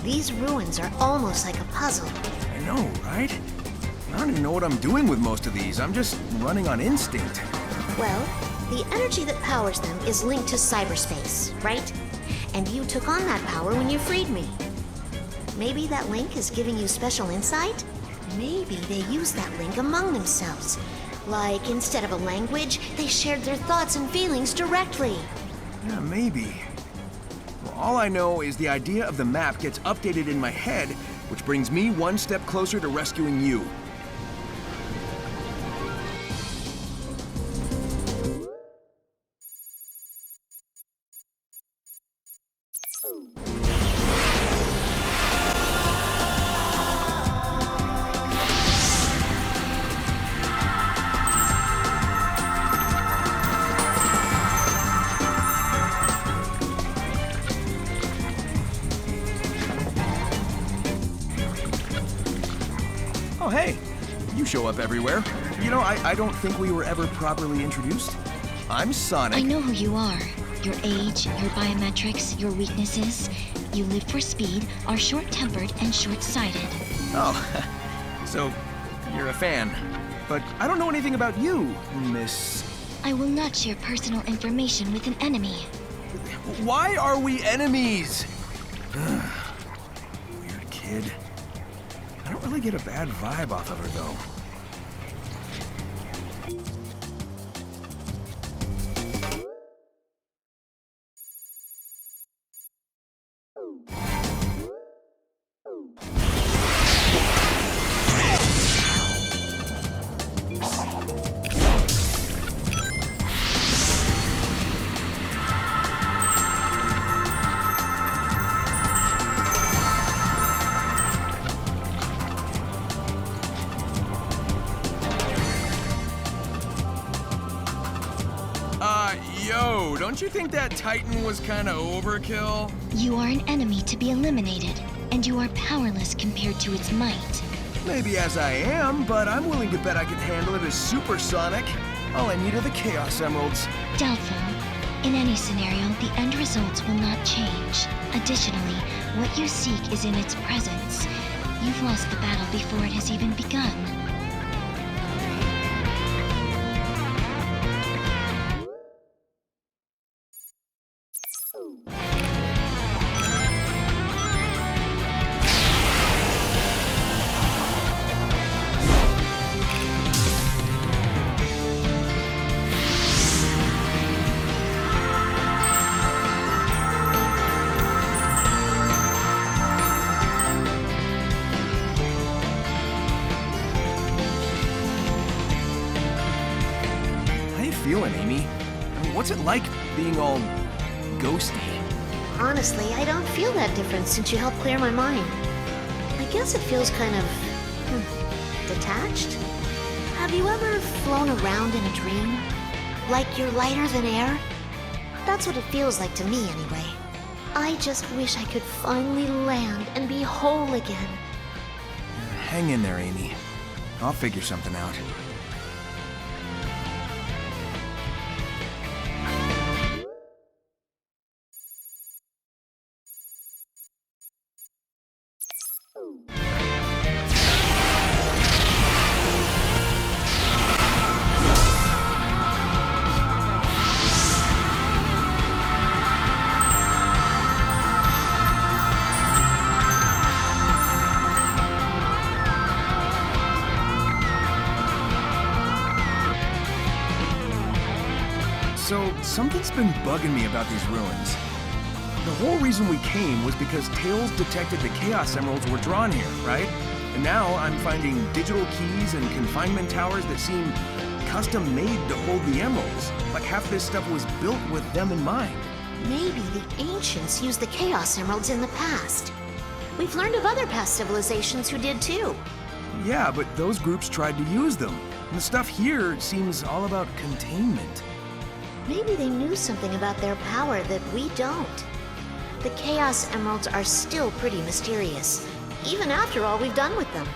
These ruins are almost like a puzzle. I know, right? I don't even know what I'm doing with most of these. I'm just running on instinct. Well, the energy that powers them is linked to cyberspace, right? And you took on that power when you freed me. Maybe that link is giving you special insight? Maybe they use that link among themselves. Like, instead of a language, they shared their thoughts and feelings directly. Yeah, maybe. Well, all I know is the idea of the map gets updated in my head, which brings me one step closer to rescuing you. Oh, hey! You show up everywhere. You know, I don't think we were ever properly introduced. I'm Sonic. I know who you are. Your age, your biometrics, your weaknesses. You live for speed, are short-tempered, and short-sighted. Oh, so you're a fan. But I don't know anything about you, Miss... I will not share personal information with an enemy. Why are we enemies? Weird kid. I don't really get a bad vibe off of her, though. Yo, don't you think that Titan was kinda overkill? You are an enemy to be eliminated, and you are powerless compared to its might. Maybe as I am, but I'm willing to bet I can handle it as Supersonic. All I need are the Chaos Emeralds. Doubtful. In any scenario, the end results will not change. Additionally, what you seek is in its presence. You've lost the battle before it has even begun. Feeling, Amy? I mean, what's it like being all ghosty? Honestly, I don't feel that different since you helped clear my mind. I guess it feels kind of... detached? Have you ever flown around in a dream? Like you're lighter than air? That's what it feels like to me, anyway. I just wish I could finally land and be whole again. Hang in there, Amy. I'll figure something out. So, something's been bugging me about these ruins. The whole reason we came was because Tails detected the Chaos Emeralds were drawn here, right? And now I'm finding digital keys and confinement towers that seem custom-made to hold the emeralds. Like half this stuff was built with them in mind. Maybe the ancients used the Chaos Emeralds in the past. We've learned of other past civilizations who did too. Yeah, but those groups tried to use them. And the stuff here seems all about containment. Maybe they knew something about their power that we don't. The Chaos Emeralds are still pretty mysterious, even after all we've done with them.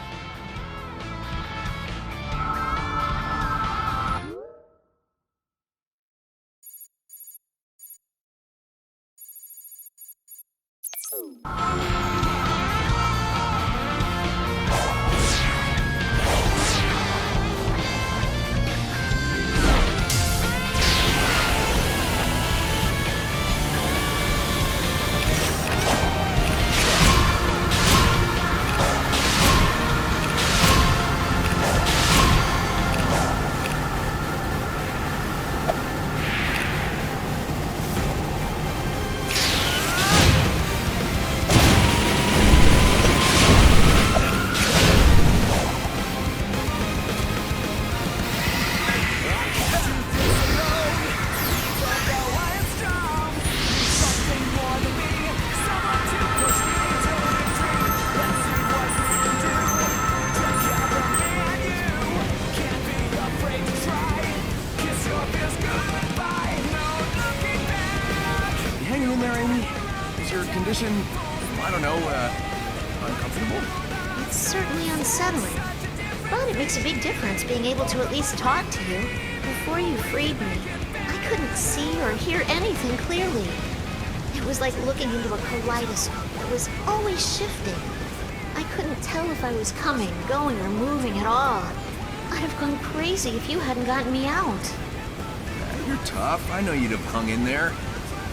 uncomfortable? It's certainly unsettling. But it makes a big difference being able to at least talk to you. Before you freed me, I couldn't see or hear anything clearly. It was like looking into a kaleidoscope that was always shifting. I couldn't tell if I was coming, going, or moving at all. I'd have gone crazy if you hadn't gotten me out. You're tough. I know you'd have hung in there.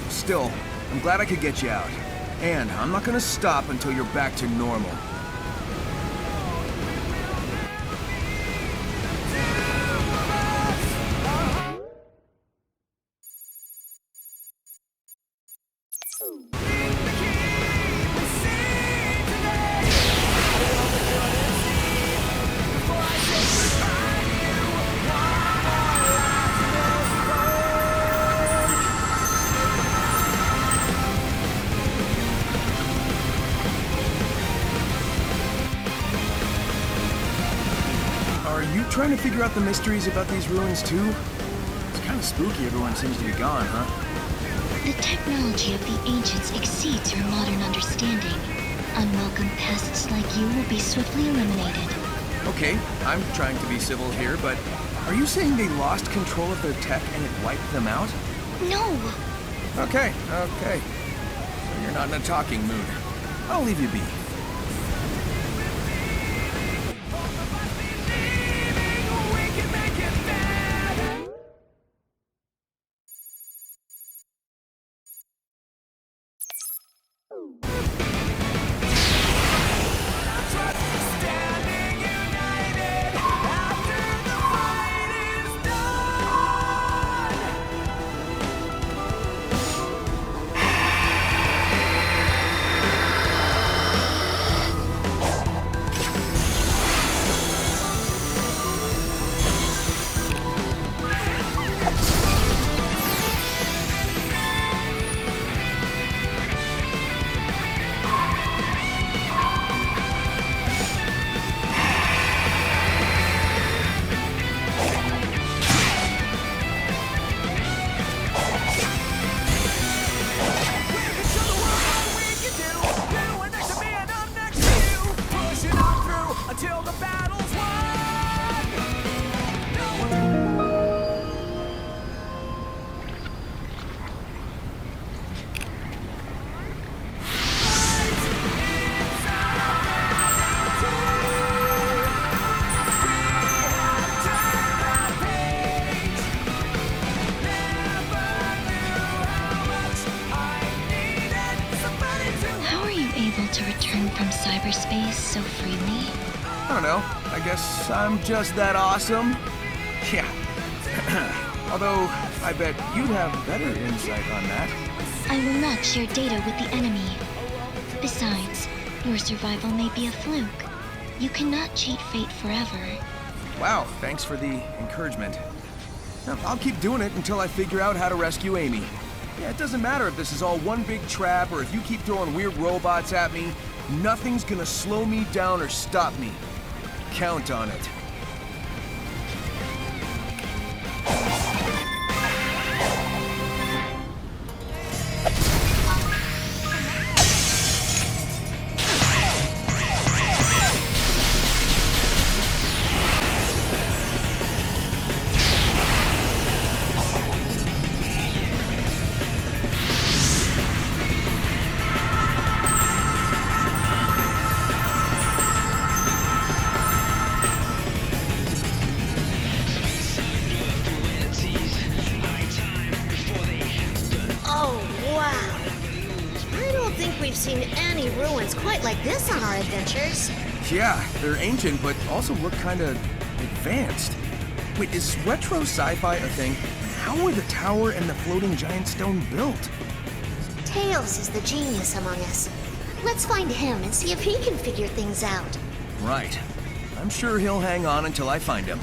Still, I'm glad I could get you out. And I'm not gonna stop until you're back to normal. Are you trying to figure out the mysteries about these ruins too? It's kind of spooky everyone seems to be gone, huh? The technology of the ancients exceeds your modern understanding. Unwelcome pests like you will be swiftly eliminated. Okay, I'm trying to be civil here, but are you saying they lost control of their tech and it wiped them out? No! Okay. So you're not in a talking mood. I'll leave you be. To return from cyberspace so freely? I don't know. I guess I'm just that awesome. Yeah. Although, I bet you'd have better insight on that. I will not share data with the enemy. Besides, your survival may be a fluke. You cannot cheat fate forever. Wow, thanks for the encouragement. I'll keep doing it until I figure out how to rescue Amy. Yeah, it doesn't matter if this is all one big trap or if you keep throwing weird robots at me. Nothing's gonna slow me down or stop me. Count on it. We've seen any ruins quite like this on our adventures. Yeah, they're ancient, but also look kinda advanced. Wait, is retro sci-fi a thing? How were the tower and the floating giant stone built? Tails is the genius among us. Let's find him and see if he can figure things out. Right. I'm sure he'll hang on until I find him.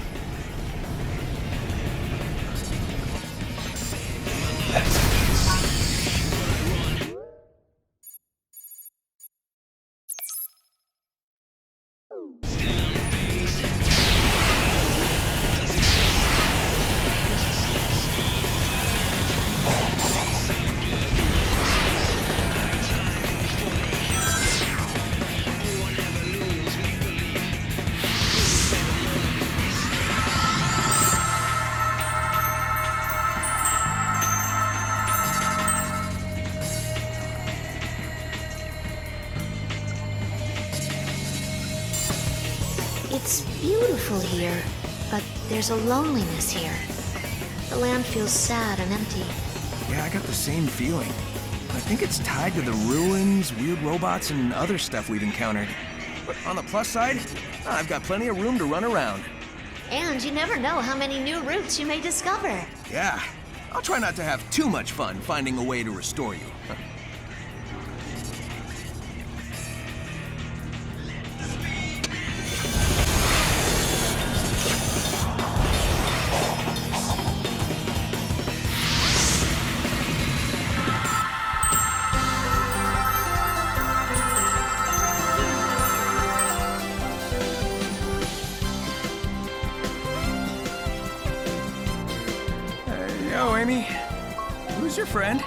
It's beautiful here, but there's a loneliness here. The land feels sad and empty. Yeah, I got the same feeling. I think it's tied to the ruins, weird robots, and other stuff we've encountered. But on the plus side, I've got plenty of room to run around. And you never know how many new routes you may discover. Yeah, I'll try not to have too much fun finding a way to restore you. Yo, Amy. Who's your friend?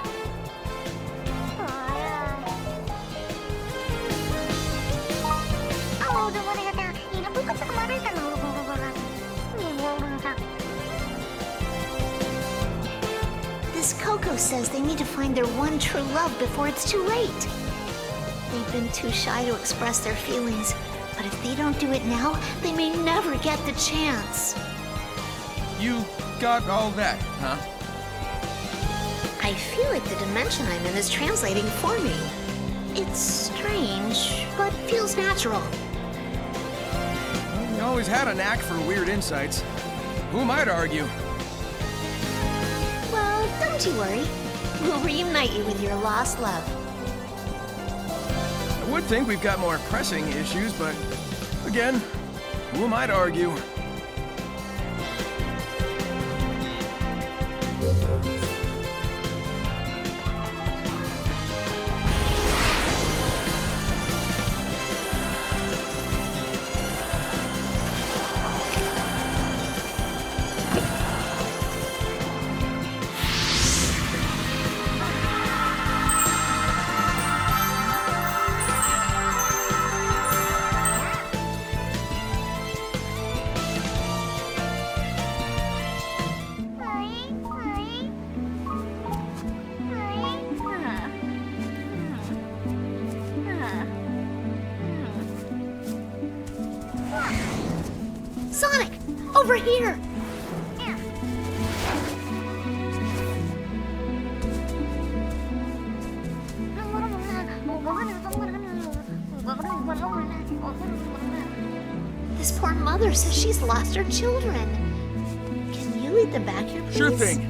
This Coco says they need to find their one true love before it's too late. They've been too shy to express their feelings, but if they don't do it now, they may never get the chance. You got all that, huh? I feel like the dimension I'm in is translating for me. It's strange, but feels natural. Well, you always had a knack for weird insights. Who am I to argue? Well, don't you worry. We'll reunite you with your lost love. I would think we've got more pressing issues, but again, who am I to argue? Sonic! Over here! This poor mother says she's lost her children. Can you lead them back here, please? Sure thing.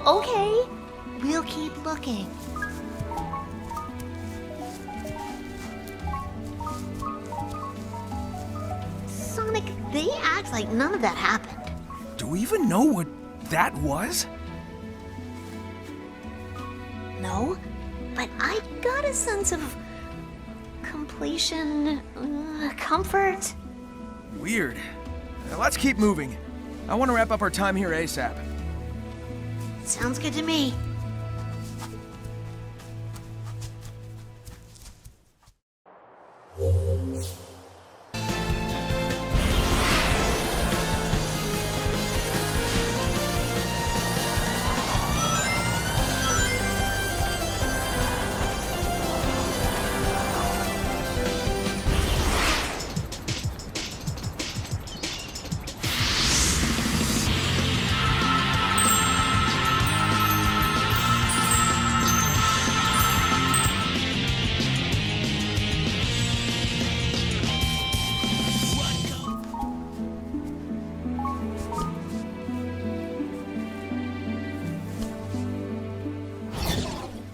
Okay. We'll keep looking. Sonic, they act like none of that happened. Do we even know what that was? No, but I got a sense of completion, comfort. Weird. Now let's keep moving. I want to wrap up our time here ASAP. Sounds good to me.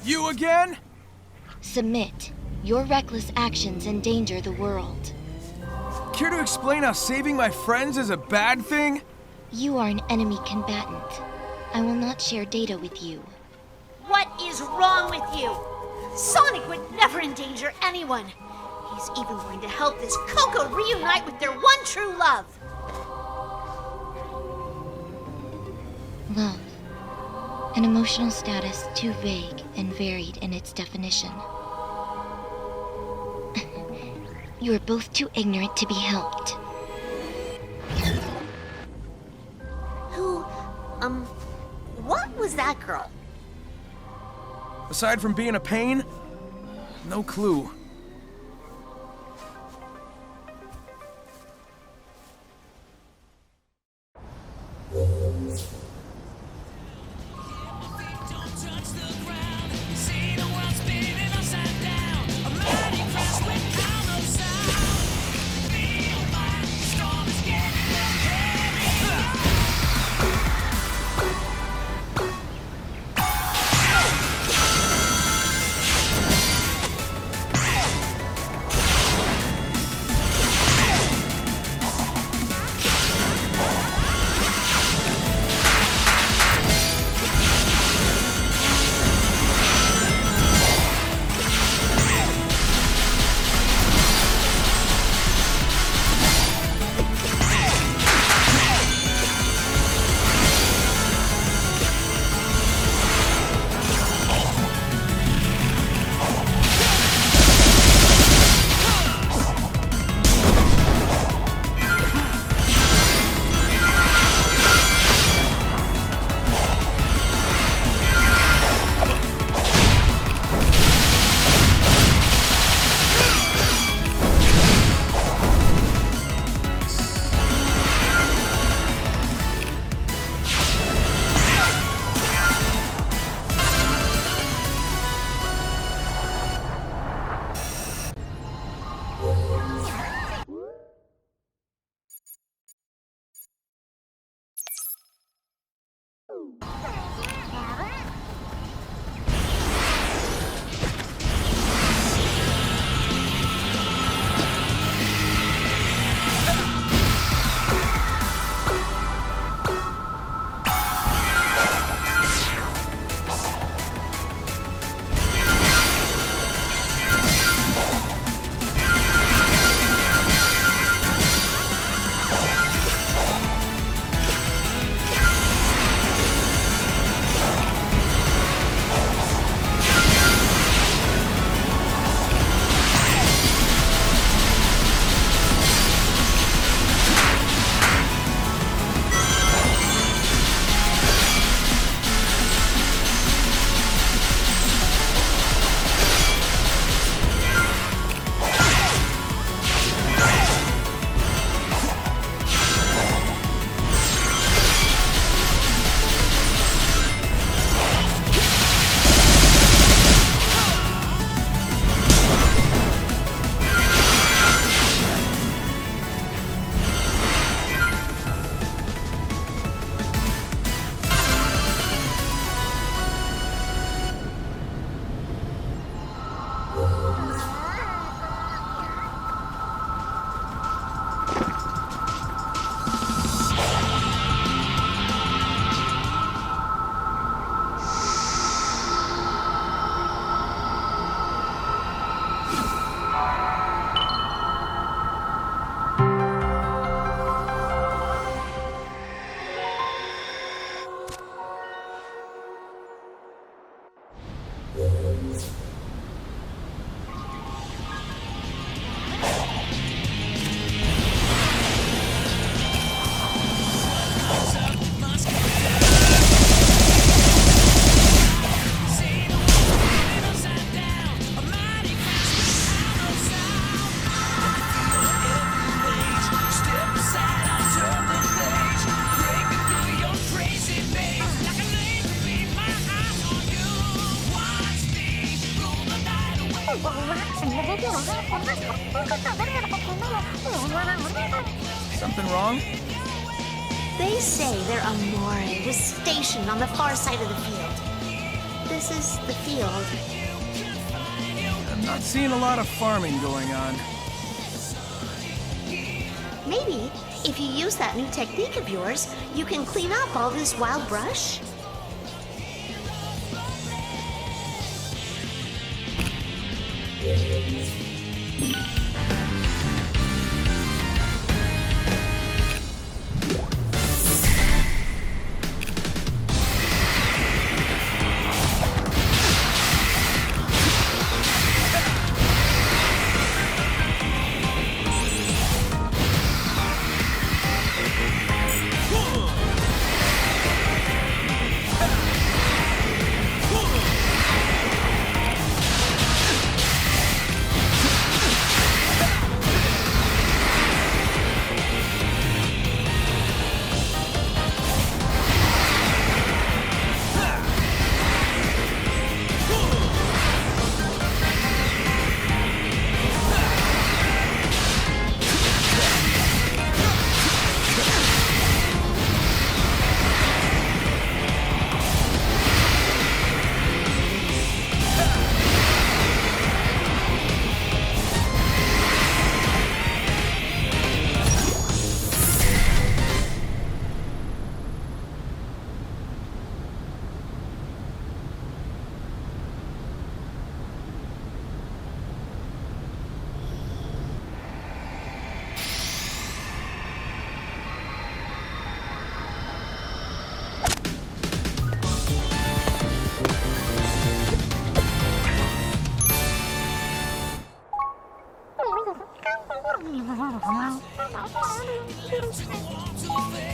You again? Submit. Your reckless actions endanger the world. Care to explain how saving my friends is a bad thing? You are an enemy combatant. I will not share data with you. What is wrong with you? Sonic would never endanger anyone. He's even going to help this Coco reunite with their one true love. Love. An emotional status too vague and varied in its definition. You are both too ignorant to be helped. Who, what was that girl? Aside from being a pain, no clue. Something wrong? They say their Amore was stationed on the far side of the field. This is the field. I'm not seeing a lot of farming going on. Maybe, if you use that new technique of yours, you can clean up all this wild brush.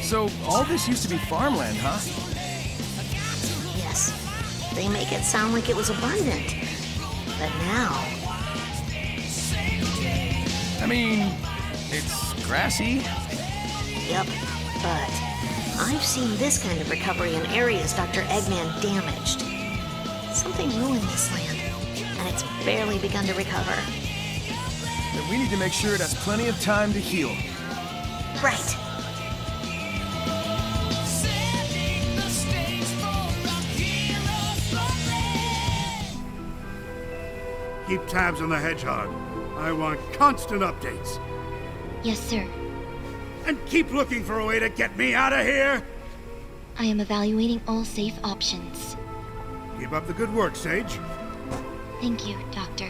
So, all this used to be farmland, huh? Yes, they make it sound like it was abundant. But now, I mean, it's grassy. yep, but I've seen this kind of recovery in areas Dr. Eggman damaged. Something ruined this land, and it's barely begun to recover. Then we need to make sure it has plenty of time to heal. Right. Keep tabs on the Hedgehog. I want constant updates. Yes, sir. And keep looking for a way to get me out of here! I am evaluating all safe options. Keep up the good work, Sage. Thank you, Doctor.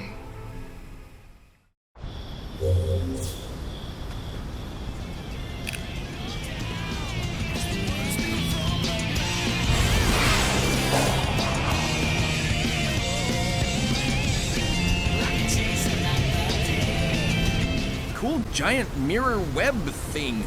Cool giant mirror web thing.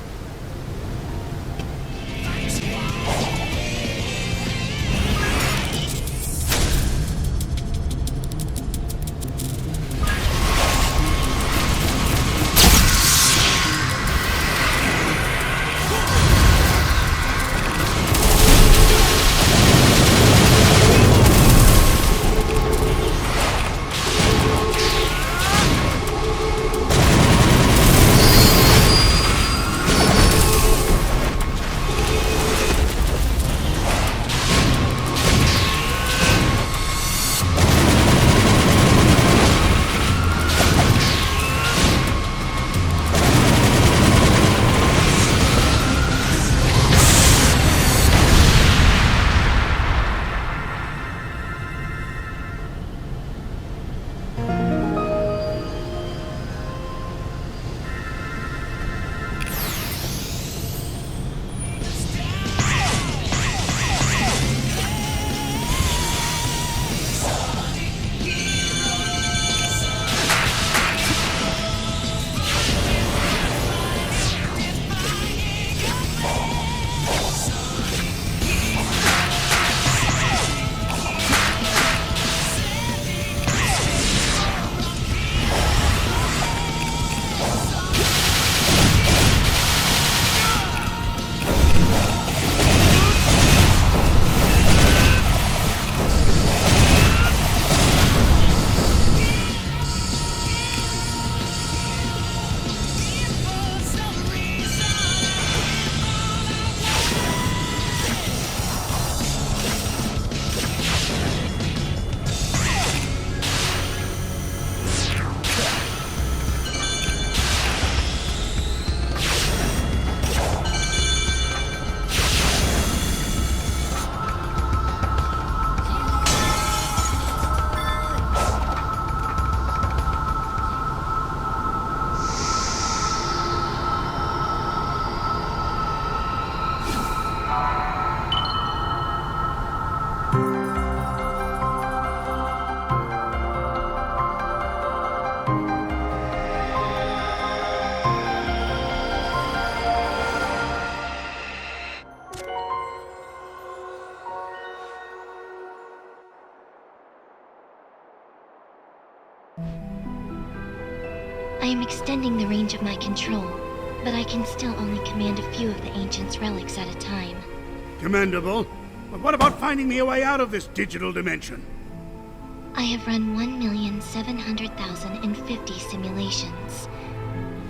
I am extending the range of my control, but I can still only command a few of the Ancient's relics at a time. Commendable. But what about finding me a way out of this digital dimension? I have run 1,700,050 simulations.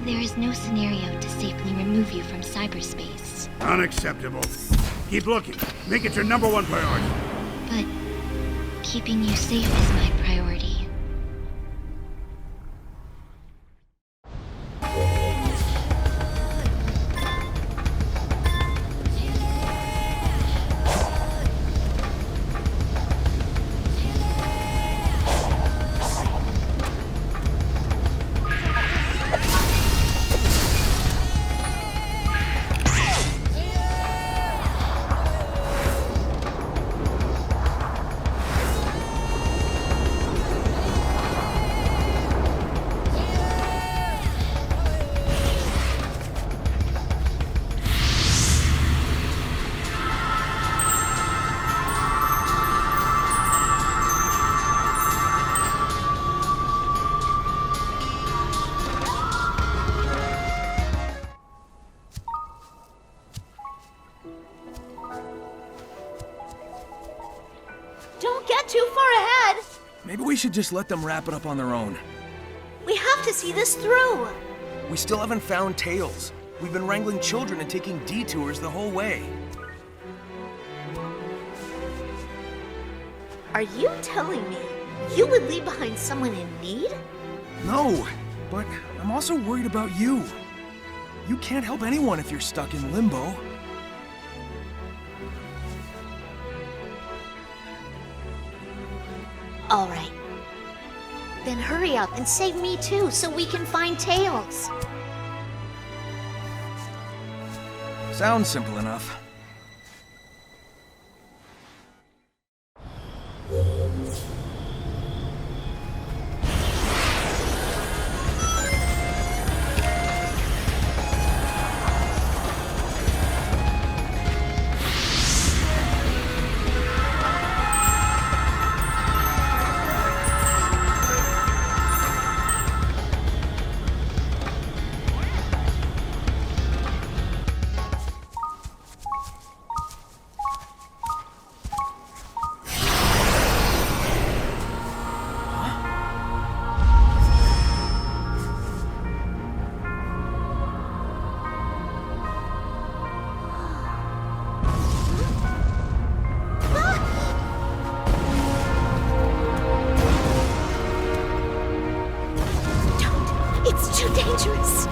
There is no scenario to safely remove you from cyberspace. Unacceptable. Keep looking. Make it your #1 priority. But keeping you safe is my priority. Don't get too far ahead! Maybe we should just let them wrap it up on their own. We have to see this through! We still haven't found Tails. We've been wrangling children and taking detours the whole way. Are you telling me you would leave behind someone in need? No, but I'm also worried about you. You can't help anyone if you're stuck in limbo. All right. Then hurry up and save me too, so we can find Tails. Sounds simple enough. It's too dangerous.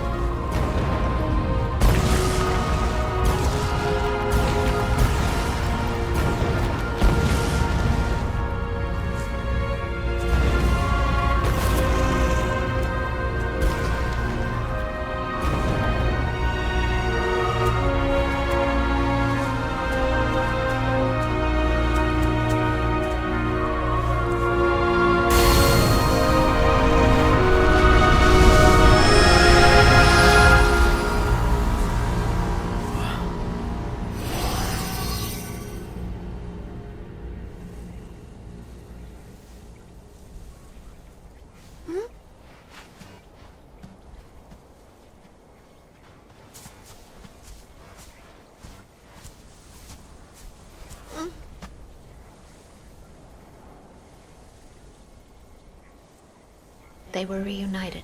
They were reunited,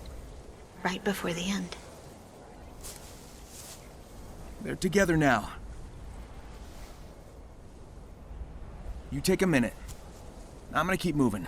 right before the end. They're together now. You take a minute. I'm gonna keep moving.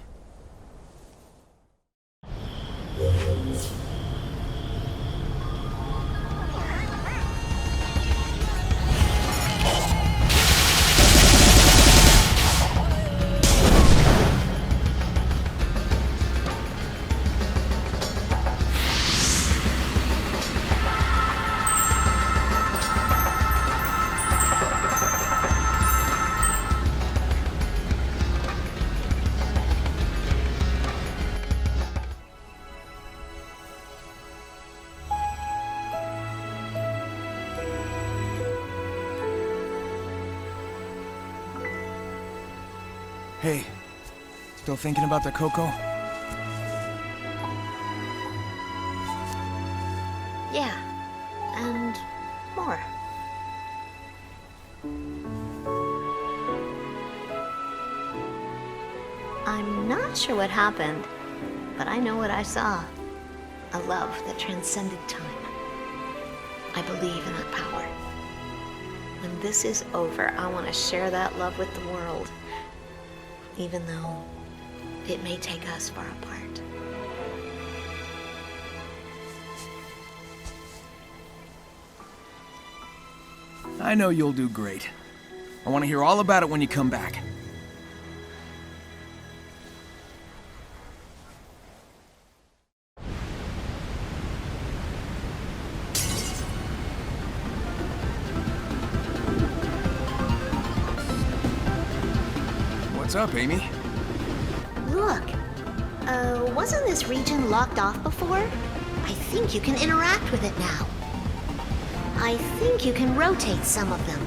Hey, still thinking about the Coco? Yeah, and more. I'm not sure what happened, but I know what I saw. A love that transcended time. I believe in that power. When this is over, I want to share that love with the world, even though it may take us far apart. I know you'll do great. I want to hear all about it when you come back. What's up, Amy? Look, wasn't this region locked off before? I think you can interact with it now. I think you can rotate some of them.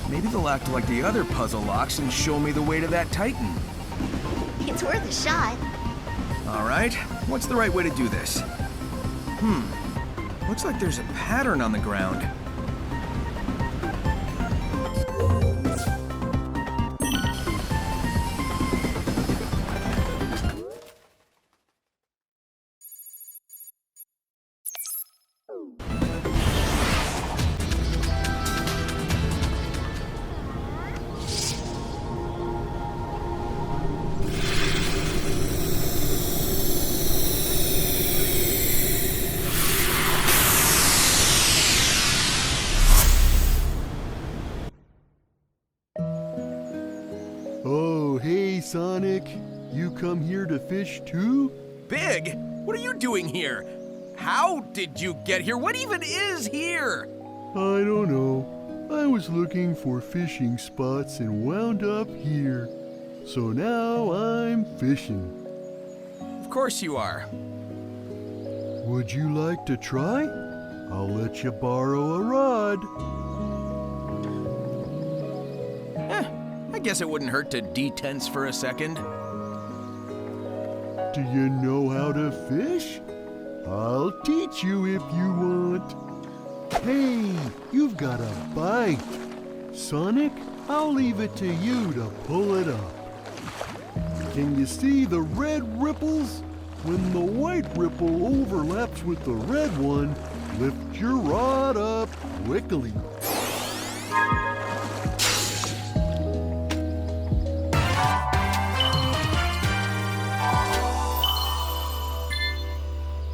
Maybe they'll act like the other puzzle locks and show me the way to that Titan. It's worth a shot. All right, what's the right way to do this? Looks like there's a pattern on the ground. Oh, hey, Sonic. You come here to fish too? Big? What are you doing here? How did you get here? What even is here? I don't know. I was looking for fishing spots and wound up here. So now I'm fishing. Of course you are. Would you like to try? I'll let you borrow a rod. I guess it wouldn't hurt to detense for a second. Do you know how to fish? I'll teach you if you want. Hey, you've got a bite. Sonic, I'll leave it to you to pull it up. Can you see the red ripples? When the white ripple overlaps with the red one, lift your rod up quickly.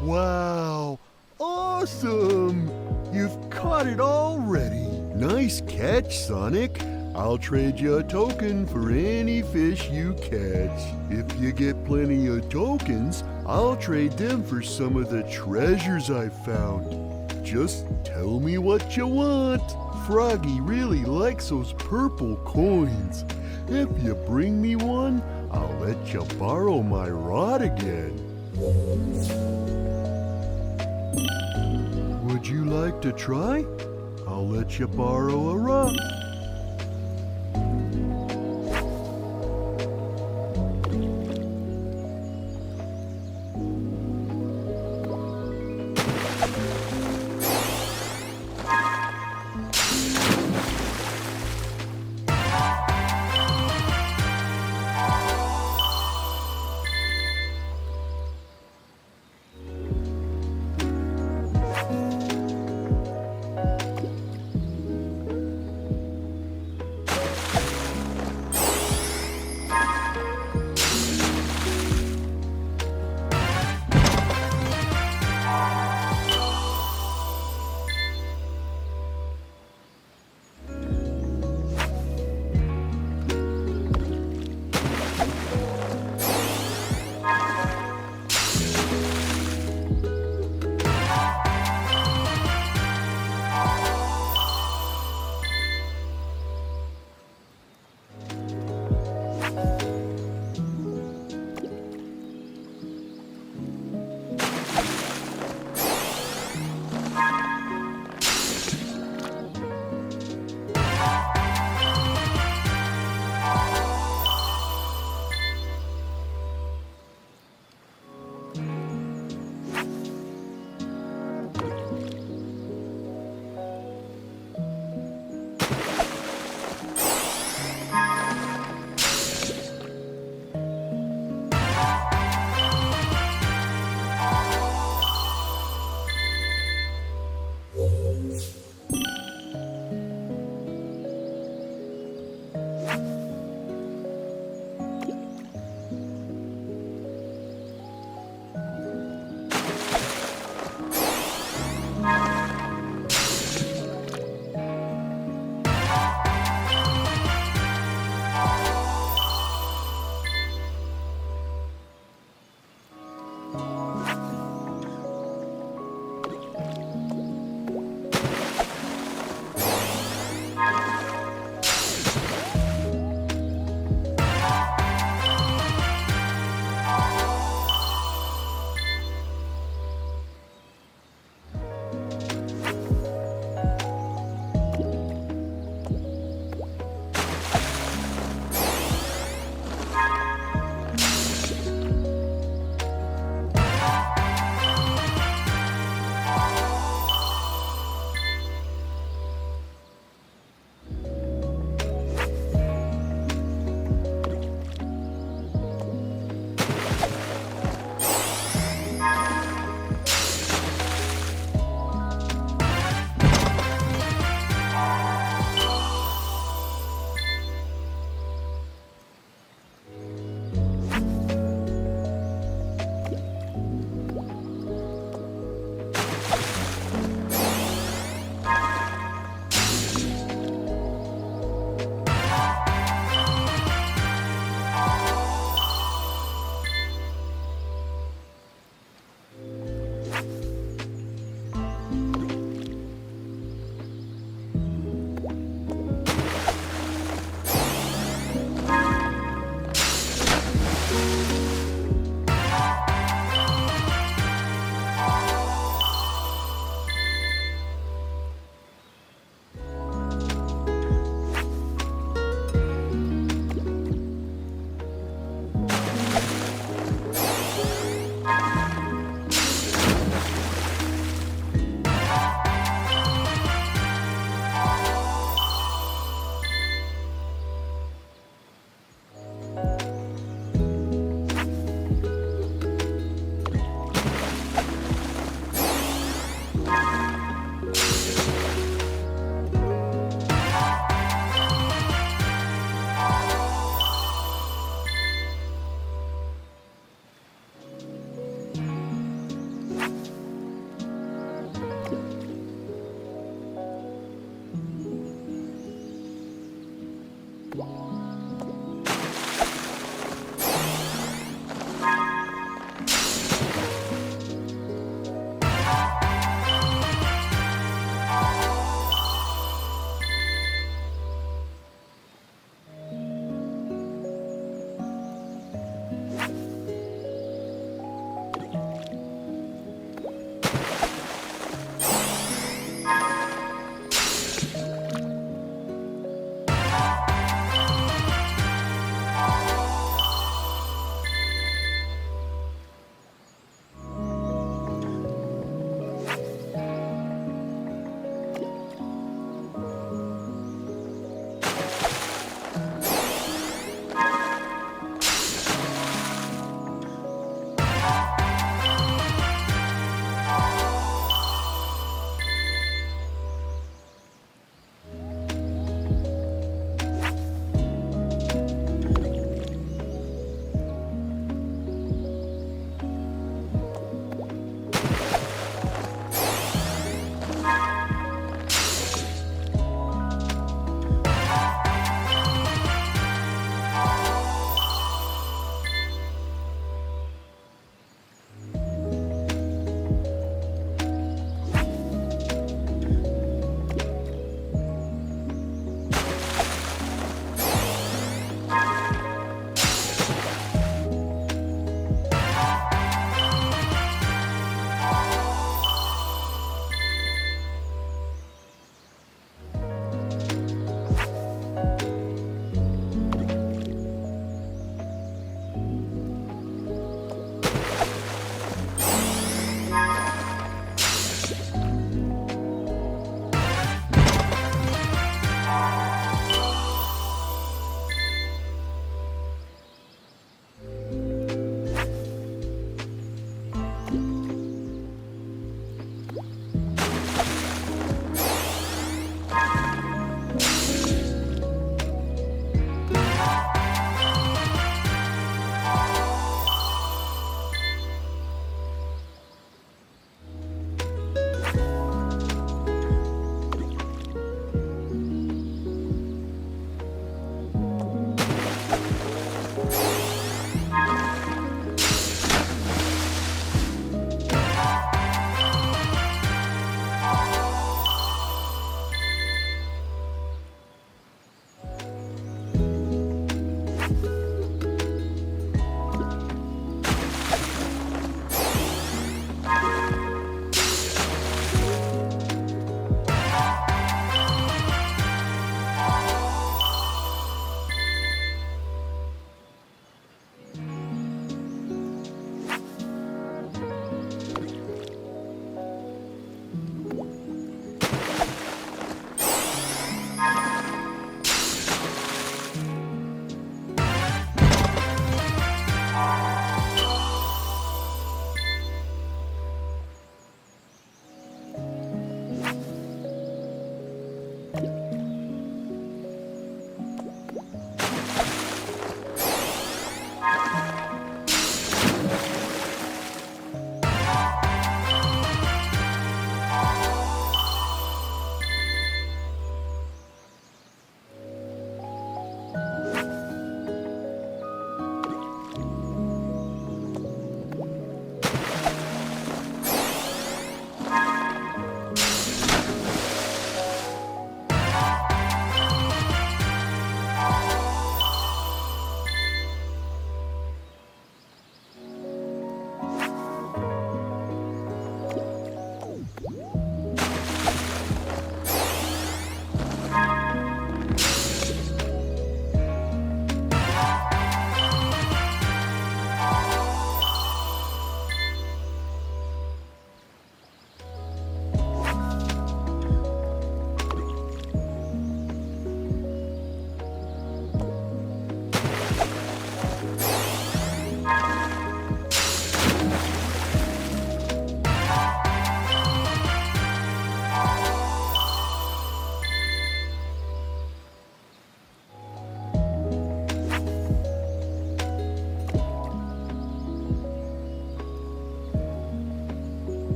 Wow, awesome! You've caught it already. Nice catch, Sonic. I'll trade you a token for any fish you catch. If you get plenty of tokens, I'll trade them for some of the treasures I found. Just tell me what you want. Froggy really likes those purple coins. If you bring me one, I'll let you borrow my rod again. Would you like to try? I'll let you borrow a rod.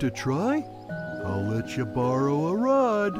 to try? I'll let you borrow a rod.